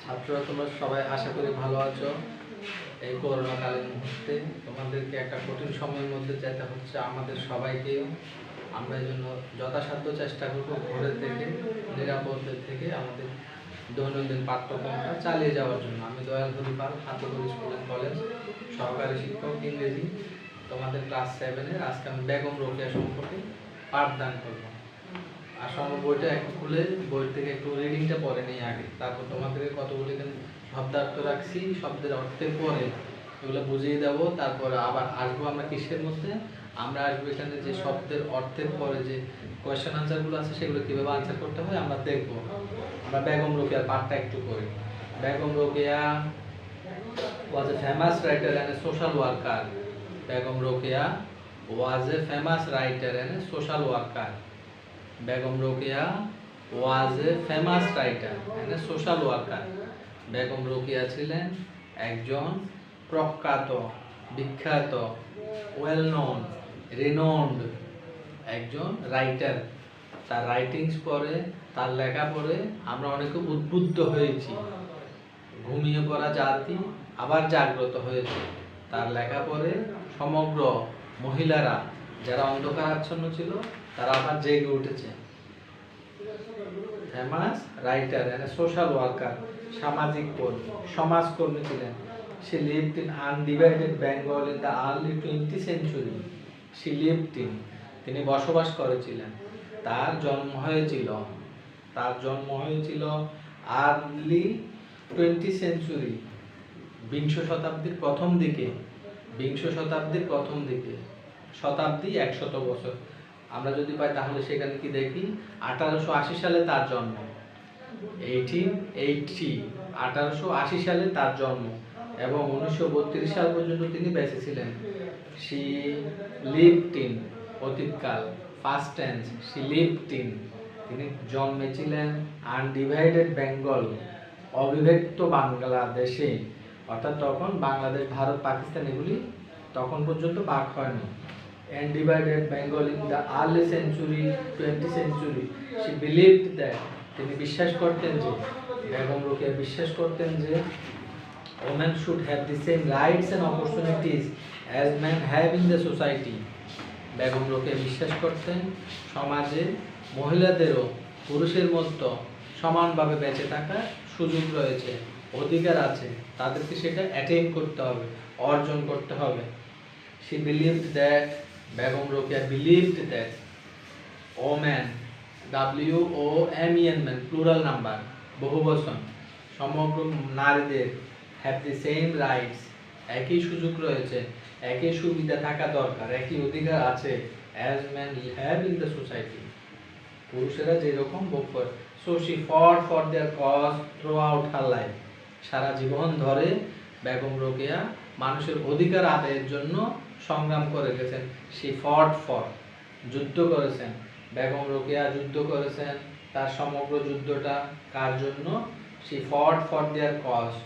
ছাত্ররা তোমরা সবাই আশা করি ভালো আছো। এই করোনাকালীন মুহূর্তে তোমাদেরকে একটা কঠিন সময়ের মধ্যে যেতে হচ্ছে আমাদের সবাইকেও। আমরা এই জন্য যথাসাধ্য চেষ্টা করব ঘরে থেকে নিরাপদে থেকে আমাদের দৈনন্দিন পাঠ্যক্রমটা চালিয়ে যাওয়ার জন্য। আমি Dayal Haripal, হাতিগড়ি school and college সহকারী শিক্ষক ইংরেজি, তোমাদের ক্লাস 7-এর। আজকে আমি বেগম রোকেয়া সম্পর্কে পাঠদান করবো। আসলে আমার বইটা একটু খুলে বই থেকে একটু রিডিংটা পড়ে নেই আগে, তারপর তোমাদেরকে কতগুলি শব্দার্থ রাখছি, শব্দের অর্থের পরে এগুলো বুঝিয়ে দেবো। তারপরে আবার আসবো আমরা কিসের মধ্যে, আমরা আসবো এখানে যে শব্দের অর্থের পরে যে কোয়েশ্চেন আনসারগুলো আছে সেগুলো কীভাবে আনসার করতে হয় আমরা দেখবো। আমরা বেগম রোকেয়ার পাঠটা একটু করি। Begum Rokeya was a famous writer and a social worker. Begum Rokeya was a famous writer and a social worker. Begum Rokeya was a famous writer and a social worker. Begum Rokeya ছিলেন একজন প্রখ্যাত, বিখ্যাত, ওয়েল নোন, রিনোন্ড একজন writer. তার writings পড়ে, তার লেখা পড়ে আমরা অনেকে উদ্বুদ্ধ হয়েছি। ঘুমিয়ে পড়া জাতি আবার জাগ্রত হয়েছে। তার লেখা পড়ে সমগ্র মহিলারা যারা অন্ধকার আচ্ছন্ন ছিল তারা আবার জেগে উঠেছে। Famous writer and social worker, সামাজিক কর্মী, সমাজকর্মী ছিলেন। She lived in undivided Bengal in the early 20th century. She lived in, তিনি বসবাস করেছিলেন। তার জন্ম হয়েছিল আর্লি 20th সেঞ্চুরি, বিংশ শতাব্দীর প্রথম দিকে। শতাব্দী 100 বছর আমরা যদি পাই তাহলে সেখানে কি দেখি 1880 সালে তার জন্ম। 1880 সালে তার জন্ম এবং 1932 সাল পর্যন্ত তিনি বেঁচে ছিলেন। She lived in, অতীতকাল, past tense, she lived in, তিনি জন্মেছিলেন আনডিভাইডেড বেঙ্গল, অবিভক্ত বাংলাদেশে। অর্থাৎ তখন বাংলাদেশ, ভারত, পাকিস্তান এগুলি তখন পর্যন্ত ভাগ হয়নি। Undivided Bengal in the early century, 20th century. She believed that, তিনি বিশ্বাস করতেন যে, বেগম রোকেয়া বিশ্বাস করতেন যে women should have the same rights and opportunities as men have in the society. Begum Rokeya বিশ্বাস করতেন সমাজে মহিলাদেরও পুরুষের মতো সমানভাবে বেঁচে থাকার সুযোগ রয়েছে, অধিকার আছে, তাদেরকে সেটা অ্যাটেইন করতে হবে, অর্জন করতে হবে। She believed that, Begum Rokeya believed that women, women, plural number, বহুবচন, সমগ্র নারীদের have the same rights, একই সুযোগ রয়েছে, একই সুবিধা থাকা দরকার, একই অধিকার আছে as men have in the society, পুরুষেরা যেরকম ভোগ করে। So she fought for their cause throughout her life. সারা জীবন ধরে বেগম রোকেয়া মানুষের অধিকার আদায়ের জন্য সংগ্রাম করে গেছেন। She fought for, যুদ্ধ করেছেন। বেগম রোকেয়া যুদ্ধ করেছেন। তার সমগ্র যুদ্ধটা কার জন্য? She fought for their cause,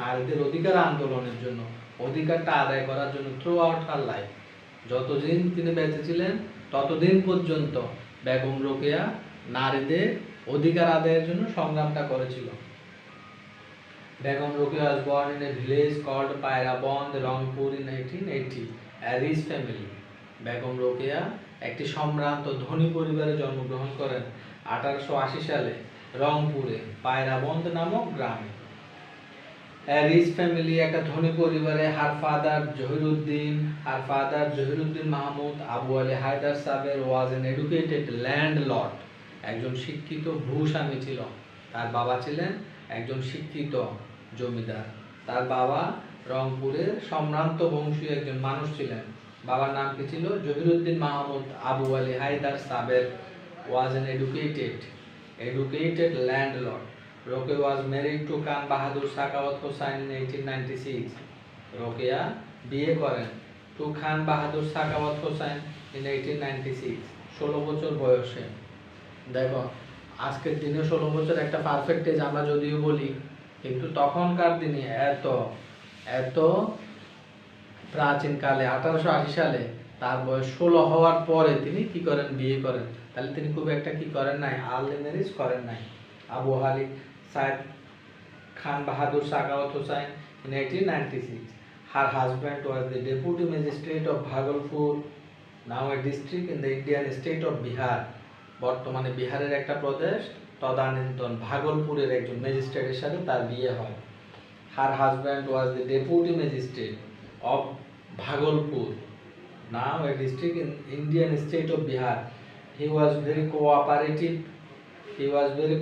নারীদের অধিকার আন্দোলনের জন্য, অধিকারটা আদায় করার জন্য। throughout her life, যতদিন তিনি বেঁচে ছিলেন ততদিন পর্যন্ত বেগম রোকেয়া নারীদের অধিকার আদায়ের জন্য সংগ্রামটা করেছিল। Begum Rokeya was born in a village called Pairabond, Rangpur in 1880, a rich family. Begum Rokeya একটি সম্ভ্রান্ত ধনী পরিবারে জন্মগ্রহণ করেন 1880 সালে রংপুরে পায়রাবন্দ নামক গ্রামে। A rich family, একটা ধনী পরিবারে। Her father Zahiruddin Mahmud Abu Ali Haider Saber was an educated landlord, একজন শিক্ষিত ভূস্বামী ছিল। তার বাবা ছিলেন একজন শিক্ষিত জমিদার। তার বাবা রংপুরের সম্ভ্রান্ত বংশীয় একজন মানুষ ছিলেন। বাবার নাম কি ছিল? জহিরুদ্দিন মাহমুদ আবু আলী হায়দার সাবের was an educated landlord. Rokeya was married to Khan Bahadur Sakawat Hossain in 1896. Rokeya বিয়ে করেন টু খান বাহাদুর সাকাওয়াত হোসেন in 1896, 16 বছর বয়সে। দেখো আজকের দিনে 16 বছর একটা পারফেক্ট এজ আমরা যদিও বলি, কিন্তু তখনকার দিনে এত প্রাচীনকালে 1880 সালে তার বয়স 16 হওয়ার পরে তিনি কি করেন? বিয়ে করেন। তাহলে তিনি খুব একটা কি করেন নাই? আর্লি ম্যারেজ করেন নাই। Abu Ali Saeed Khan Bahadur Sakawat Hussain in 1896. Her husband was the deputy magistrate of Bhagalpur, now a district in the Indian state of Bihar. বর্তমানে বিহারের একটা প্রদেশ, তদানীন্তন ভাগলপুরের একজন ম্যাজিস্ট্রেটের সাথে তার বিয়ে হয়। Her husband was the deputy magistrate of Bhagalpur, now a district in Indian state of Bihar. He was very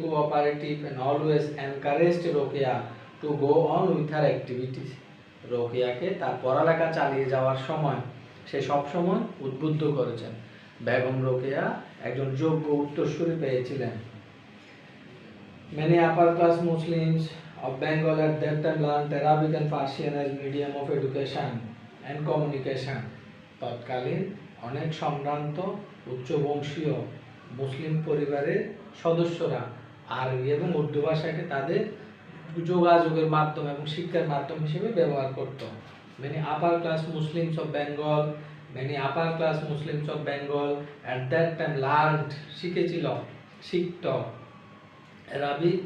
cooperative and always encouraged Rokeya to go on with her activities. রোকেয়াকে তার পড়ালেখা চালিয়ে যাওয়ার সময় সে সব সময় উদ্বুদ্ধ করেছেন। বেগম রোকেয়া একজন যোগ্য উত্তরসূরি পেয়েছিলেন। Many upper class Muslims of Bengal at that time learned Arabic and Persian as medium of education and communication. তৎকালীন অনেক সম্ভ্রান্ত উচ্চবংশীয় মুসলিম পরিবারের সদস্যরা আরবি এবং উর্দু ভাষাকে তাদের যোগাযোগের মাধ্যম এবং শিক্ষার মাধ্যম হিসেবে ব্যবহার করত। Many upper class Muslims of Bengal at that time learned শিখত Arabic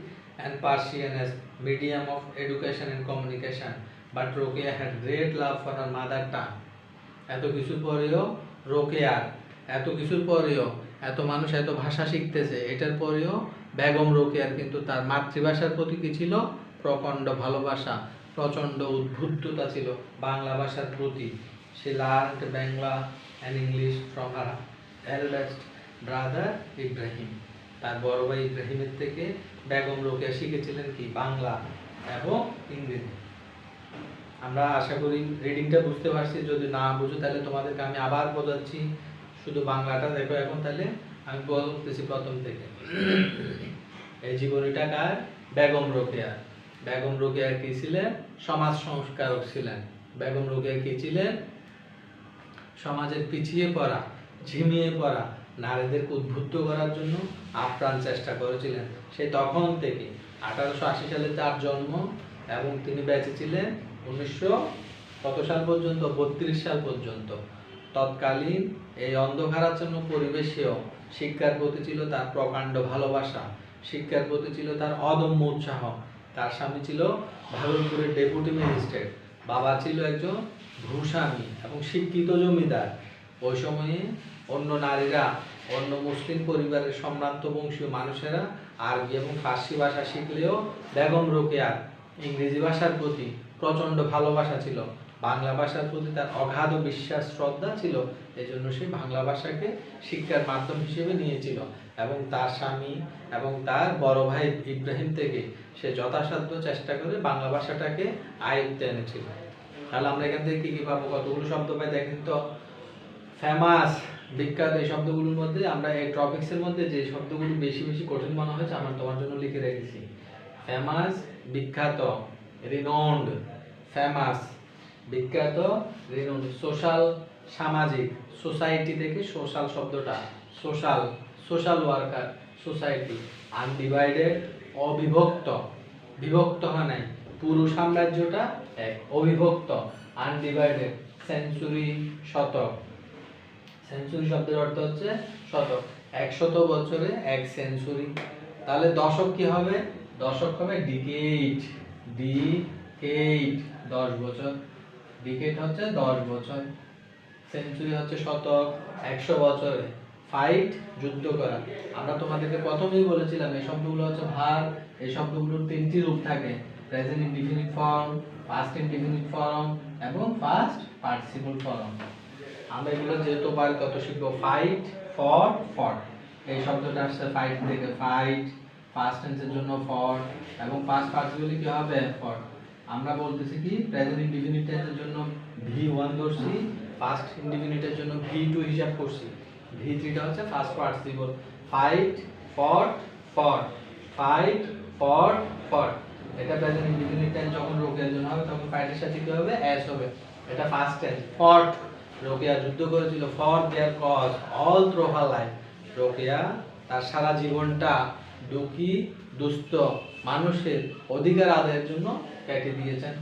and Persian as medium of education and communication, but Rokeya had great love for her mother tongue. এত কিছুর পরেও এত মানুষ এত ভাষা শিখতেছে, এটার পরেও বেগম রোকেয়ার কিন্তু তার মাতৃভাষার প্রতি কি ছিল? প্রচণ্ড ভালোবাসা, প্রচণ্ড উদ্বুদ্ধতা ছিল বাংলা ভাষার প্রতি। She learned Bangla and English from her eldest brother Ibrahim. তার বড় ভাই ইব্রাহিমের থেকে বেগম রোকেয়া শিখেছিলেন কি? বাংলা এবং ইংরেজি। আমরা আশা করি রিডিংটা বুঝতে পারছি। যদি না বুঝো তাহলে তোমাদেরকে আমি আবার বোঝাচ্ছি, শুধু বাংলাটা দেখো এখন। তাহলে আমি বলতেছি প্রথম থেকে। এই জীবনীটা কার? বেগম রোকেয়া। বেগম রোকেয়া কি ছিলেন? সমাজ সংস্কারক ছিলেন। বেগম রোকেয়া কি ছিলেন? সমাজের পিছিয়ে পড়া, ঝিমিয়ে পড়া নারীদেরকে উদ্বুদ্ধ করার জন্য আপ্রাণ চেষ্টা করেছিলেন। সে তখন থেকে 1880 সালে তার জন্ম এবং তিনি বেঁচে ছিলেন 1900 কত সাল পর্যন্ত? 32 সাল পর্যন্ত। তৎকালীন এই অন্ধকারাচ্ছন্ন পরিবেশেও শিক্ষার প্রতি ছিল তার প্রকাণ্ড ভালোবাসা, শিক্ষার প্রতি ছিল তার অদম্য উৎসাহ। তার স্বামী ছিল ভাগলপুরের ডেপুটি ম্যাজিস্ট্রেট, বাবা ছিল একজন ভূস্বামী এবং শিক্ষিত জমিদার। ওই সময়ে অন্য নারীরা, অন্য মুসলিম পরিবারের সম্ভ্রান্ত বংশীয় মানুষেরা আরবি এবং ফার্সি ভাষা শিখলেও বেগম রোকেয়ার ইংরেজি ভাষার প্রতি প্রচণ্ড ভালোবাসা ছিল, বাংলা ভাষার প্রতি তার অগাধ বিশ্বাস শ্রদ্ধা ছিল। এই জন্য সে বাংলা ভাষাকে শিক্ষার মাধ্যম হিসেবে নিয়েছিল এবং তার স্বামী এবং তার বড় ভাই ইব্রাহিম থেকে সে যথাসাধ্য চেষ্টা করে বাংলা ভাষাটাকে আয়ত্তে এনেছিল। তাহলে আমরা এখান থেকে কি পাবো? কতগুলো শব্দ পাই দেখেন তো। ফেমাস, বিখ্যাত, এই শব্দগুলোর মধ্যে আমরা এই টপিক্সের মধ্যে যে শব্দগুলো বেশি বেশি কঠিন মনে হয়েছে আমার তোমার জন্য লিখে রেখেছি। ফেমাস, বিখ্যাত। রিনোন্ড, ফেমাস, বিখ্যাত, রিনোন্ড। সোশ্যাল, সামাজিক, সোসাইটি থেকে সোশ্যাল শব্দটা, সোশ্যাল ওয়ার্কার, সোসাইটি। আনডিভাইডেড, অবিভক্ত, বিভক্ত হয় নাই, পুরো সাম্রাজ্যটা এক, অবিভক্ত, আনডিভাইডেড। সেঞ্চুরি, শতক। সেঞ্চুরি শব্দের অর্থ হচ্ছে শতক, 100 বছরে 1 সেঞ্চুরি। তাহলে দশক কি হবে? দশক হবে ডিকেড, 10 বছর। ডিকেড হচ্ছে 10 বছর। সেঞ্চুরি হচ্ছে শতক, 100 বছরে। ফাইট, যুদ্ধ করা। আমরা তোমাদেরকে প্রথমেই বলেছিলাম এই শব্দগুলো হচ্ছে ভার্ব। এই শব্দগুলোর 3টি রূপ থাকে: present indefinite form, past indefinite form এবং পাস্ট পার্টিসিপল ফর্ম। আমরা এগুলো যেহেতু পারি তত শিখবো। ফাইট, ফট। এই শব্দটা আসছে ফাইট থেকে, ফাইট। পাস্ট টেন্সের জন্য ফট এবং পাস্ট পার্টিসিপলে কি হবে? ফট। আমরা বলতেছি কি প্রেজেন্ট ইনডিফিনিট টেন্সের জন্য V1 ধরছি, পাস্ট ইনডিফিনিটের জন্য V2 হিসাব করছি। V3টা হচ্ছে ফার্স্ট পার্টিসিপল। ফাইট, ফট। ফাইট, ফট। এটা প্রেজেন্ট ইনডিফিনিট টেন্স যখন রোকেয়ার জন্য হবে তখন ফাইটের সাথে কি হবে? এস হবে। এটা পাস্ট টেন্স। ফট, রোকেয়া যুদ্ধ করেছিল। For their cause all through her life. Rokeya তার সারা জীবনটা দুঃখী দুস্থ মানুষের অধিকার আদায়ের জন্য কেটে দিয়েছেন।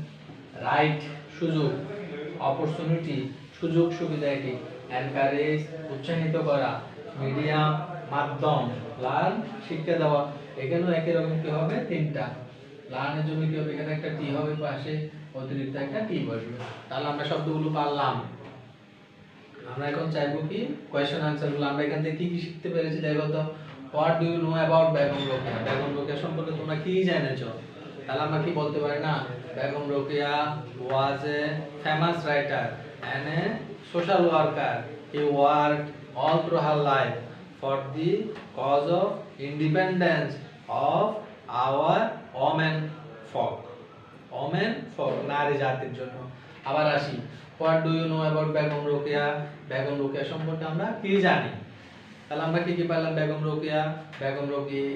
রাইট, সুযোগ, অপরচুনিটি, সুযোগ সুবিধা। এটি এনকারেজ, উৎসাহিত করা। মিডিয়াম, মাধ্যম। লার্ন, শিক্ষা দেওয়া। এখানেও একই রকম কি হবে? 3টা। লার্নের জন্য কি হবে, এখানে একটা টি হবে, পাশে অতিরিক্ত একটা টি বসবে। তাহলে আমরা শব্দগুলো পারলাম। আমরা এখন চাইবো কি কোয়েশ্চেন আনসার গুলো। আমরা এখান থেকে কি কি শিখতে পেরেছি দেখো তো। What do you know about Begum Rokeya? Begum Rokeya সম্পর্কে তোমরা কি জেনেছো? তাহলে আমরা কি বলতে পারি না, Begum Rokeya was a famous writer and a social worker. He worked all through her life for the cause of independence of our women folk. women folk নারী জাতির জন্য। আবার আসি, what do you know about Begum Rokeya? Begum Rokeya সম্পর্কে আমরা কি জানি? তাহলে আমরা কি কি পেলাম? Begum Rokeya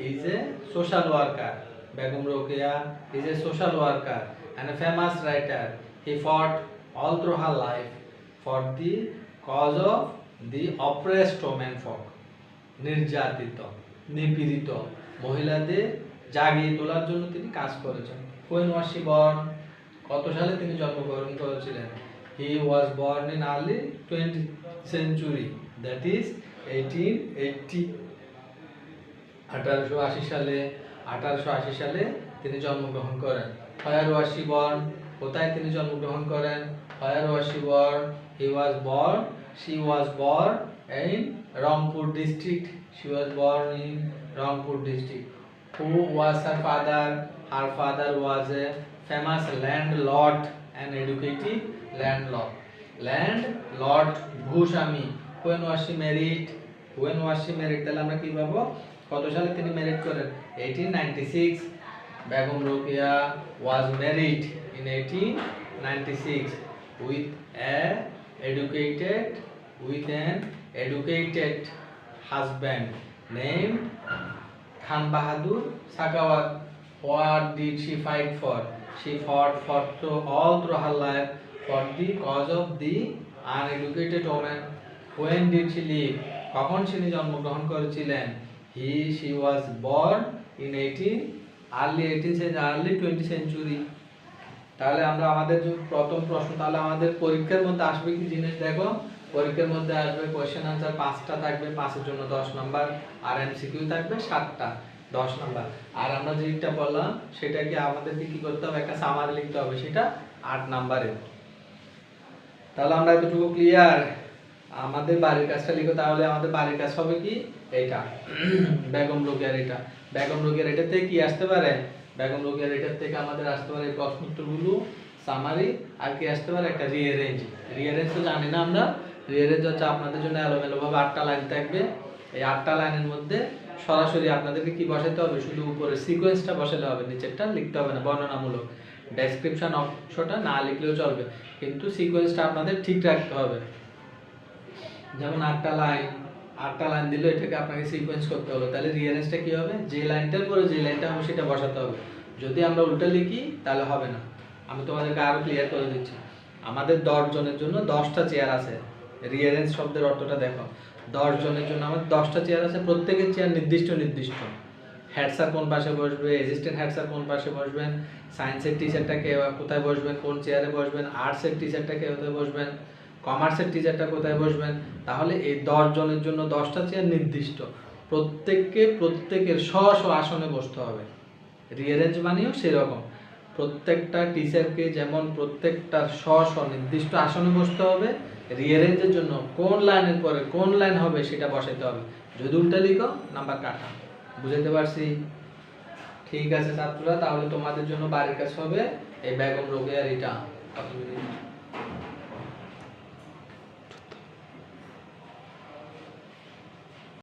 is a social worker. Begum Rokeya is a social worker and a famous writer. He fought all through her life for the cause of the oppressed women folk. নির্যাতিত, নিপীড়িত মহিলাদের জাগিয়ে তোলার জন্য তিনি কাজ করেছেন। When was she born? কত সালে তিনি জন্মগ্রহণ করেছিলেন? He was born in early 20th century, that is 1880 1880 সালে তিনি জন্মগ্রহণ করেন। Where was she born? কোথায় তিনি জন্মগ্রহণ করেন? Where was she born? She was born in Rangpur district. She was born in Rangpur district. Who was her father? Her father was a famous landlord and educated landlord. Landlord Bhushami. When was she married? তাহলে আমরা কি পাবো? কত সালে তিনি married করেন? 1896. Begum Rokeya was married in 1896 with an educated husband named Khan Bahadur Sakawat. What did she fight for? She fought all through her life for the cause of the uneducated woman. When did she live? কখন তিনি জন্মগ্রহণ করেছিলেন? She was born in early 20th century. তাহলে আমরা আমাদের যে প্রথম প্রশ্ন, তাহলে আমাদের পরীক্ষার মধ্যে আসবে কি জিনিস দেখো। পরীক্ষার মধ্যে আসবে কোশ্চেন আনসার 5টা থাকবে, 5 এর জন্য 10 নাম্বার, আর এমসিকিউ থাকবে 7টা, 10 নাম্বার। আর আমরা যেটা বললাম সেটা কি আমাদেরকে কি করতে হবে, একটা সামারি লিখতে হবে, সেটা 8 নাম্বারের। তাহলে আমরা এতটুকু ক্লিয়ার। আমাদের বাড়ির কাজটা লিখো। তাহলে আমাদের বাড়ির কাজ হবে কি, এইটা বেগম রোকেয়ার এটা। বেগম রোকেয়ার এটা থেকে কি আসতে পারে? বেগম রোকেয়ার এটা থেকে আমাদের আসতে পারে প্রশ্ন উত্তরগুলো, সামারি, আর কি আসতে পারে একটা রিঅ্যারেঞ্জ। রিঅ্যারেঞ্জ তো জানি না আমরা। রিঅ্যারেঞ্জ হচ্ছে আপনাদের জন্য এলোমেলোভাবে 8টা লাইন থাকবে। এই 8টা লাইনের মধ্যে সরাসরি আপনাদেরকে কি বসাতে হবে, শুধু উপরে সিকোয়েন্সটা বসালে হবে, নিচেরটা লিখতে হবে না, বর্ণনামূলক। ডেসক্রিপশন অংশটা না লিখলেও চলবে, কিন্তু সিকোয়েন্সটা আপনাদের ঠিক রাখতে হবে। যেমন 8টা লাইন দিলে এটাকে আপনাকে সিকোয়েন্স করতে হলো। তাহলে রিঅ্যারেঞ্জটা কি হবে, যে লাইনটার পরে যে লাইনটা হবে সেটা বসাতে হবে। যদি আমরা উল্টা লিখি তাহলে হবে না। আমি তোমাদেরকে আরো ক্লিয়ার করে দিচ্ছি। আমাদের 10 জনের জন্য 10টা চেয়ার আছে। রিঅ্যারেঞ্জ শব্দের অর্থটা দেখো। 10 জনের জন্য আমাদের 10টা চেয়ার আছে, প্রত্যেকের চেয়ার নির্দিষ্ট। হেড স্যার কোন পাশে বসবে, অ্যাসিস্ট্যান্ট হেড স্যার কোন পাশে বসবেন, সায়েন্সের টিচারটা কে কোথায় বসবেন, কোন চেয়ারে বসবেন, আর্টসের টিচারটা কে কোথায় বসবেন, কমার্সের টিচারটা কোথায় বসবেন। তাহলে এই 10 জনের জন্য 10টা চেয়ার নির্দিষ্ট, প্রত্যেকের স্ব আসনে বসতে হবে। রিঅ্যারেঞ্জ মানেও সেরকম, প্রত্যেকটা টিচারকে যেমন প্রত্যেকটা স্ব নির্দিষ্ট আসনে বসতে হবে, রিঅ্যারেঞ্জের জন্য কোন লাইনের পরে কোন লাইন হবে সেটা বসাইতে হবে। যদি উল্টা লিখো নাম্বার কাটা। বুঝতে পারছি? ঠিক আছে ছাত্ররা, তাহলে তোমাদের জন্য বাড়ির কাজ হবে এই বেগম রোকেয়ার এটা।